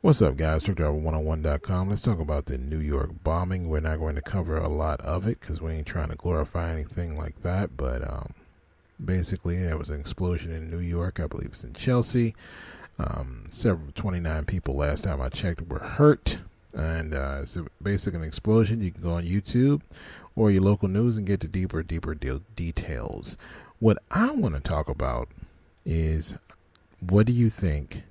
What's up, guys? TruckDriver101.com. Let's talk about the New York bombing. We're not going to cover a lot of it because we ain't trying to glorify anything like that. But basically, there was an explosion in New York. I believe it's in Chelsea. 29 people last time I checked were hurt. And it's basically an explosion. You can go on YouTube or your local news and get the deeper details. What I want to talk about is, what do you think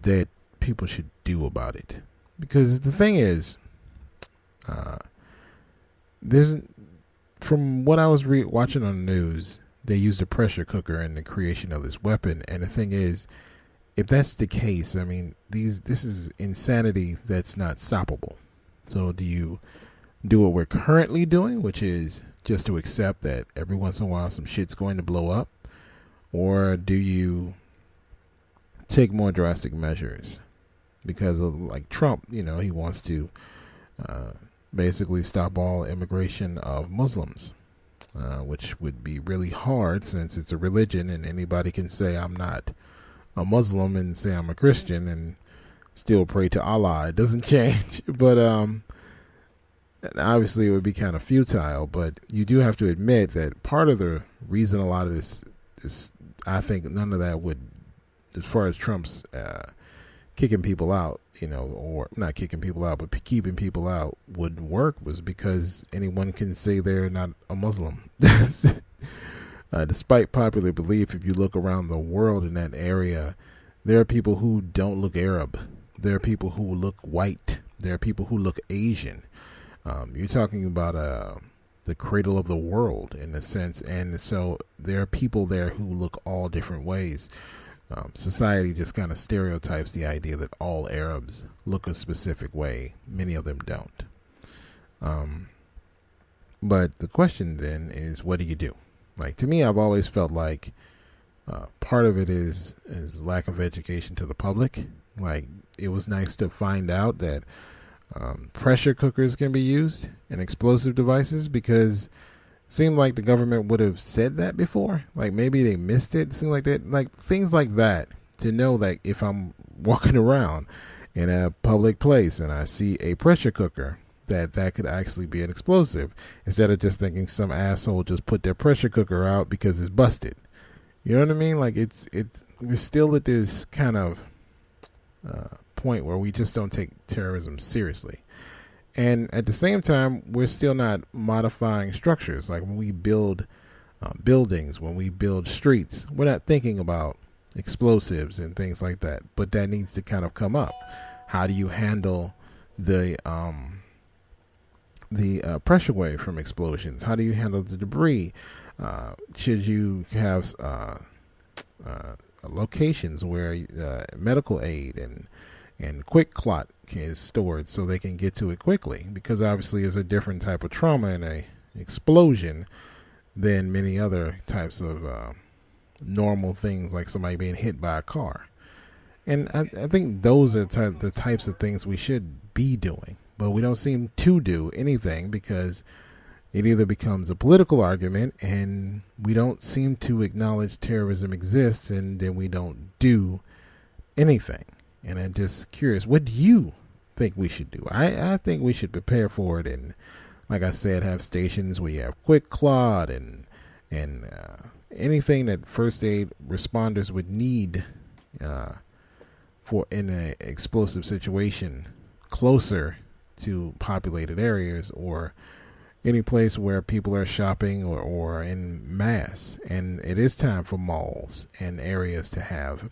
that people should do about it? Because the thing is, there's, from what I was watching on the news, they used a pressure cooker in the creation of this weapon. And the thing is, if that's the case, I mean, this is insanity that's not stoppable. So do you do what we're currently doing, which is just to accept that every once in a while some shit's going to blow up? Or do you take more drastic measures? Because of, like, Trump, he wants to basically stop all immigration of Muslims, which would be really hard since it's a religion and anybody can say I'm not a Muslim and say I'm a Christian and still pray to Allah. It doesn't change. But obviously it would be kind of futile. But you do have to admit that part of the reason a lot of this I think none of that would, as far as Trump's kicking people out, or not kicking people out, but keeping people out would work, was because anyone can say they're not a Muslim. Despite popular belief, if you look around the world in that area, there are people who don't look Arab. There are people who look white. There are people who look Asian. You're talking about the cradle of the world in a sense. And so there are people there who look all different ways. Society just kind of stereotypes the idea that all Arabs look a specific way. Many of them don't. But the question then is, what do you do? Like, to me, I've always felt like part of it is lack of education to the public. Like, it was nice to find out that pressure cookers can be used and explosive devices, because it seemed like the government would have said that before. Like, maybe they missed it. It seemed like that, like things like that, to know that if I'm walking around in a public place and I see a pressure cooker, that could actually be an explosive, instead of just thinking some asshole just put their pressure cooker out because it's busted. You know what I mean? Like, we're still at this kind of point where we just don't take terrorism seriously. And at the same time, we're still not modifying structures. Like, when we build buildings, when we build streets, we're not thinking about explosives and things like that. But that needs to kind of come up. How do you handle the pressure wave from explosions? How do you handle the debris? Should you have locations where medical aid and quick clot is stored so they can get to it quickly? Because obviously it's a different type of trauma in a explosion than many other types of normal things, like somebody being hit by a car. And I think those are the types of things we should be doing. But we don't seem to do anything, because it either becomes a political argument and we don't seem to acknowledge terrorism exists, and then we don't do anything. And I'm just curious, what do you think we should do? I think we should prepare for it, and like I said, have stations where you have quick clot and anything that first aid responders would need for in an explosive situation closer to populated areas, or any place where people are shopping or in mass. And it is time for malls and areas to have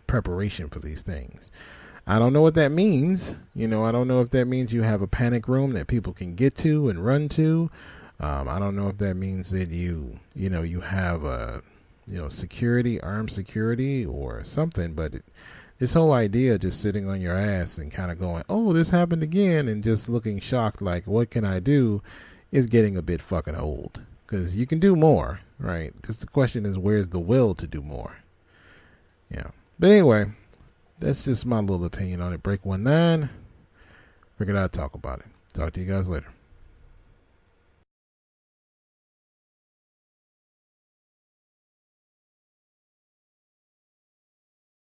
preparation for these things. I don't know what that means. I don't know if that means you have a panic room that people can get to and run to. I don't know if that means that you have security, armed security or something. But this whole idea of just sitting on your ass and kind of going, oh, this happened again, and just looking shocked like, what can I do, is getting a bit fucking old. Because you can do more, right? Just the question is, where's the will to do more? Yeah. But anyway, that's just my little opinion on it. Break 19. Figured I'd talk about it. Talk to you guys later.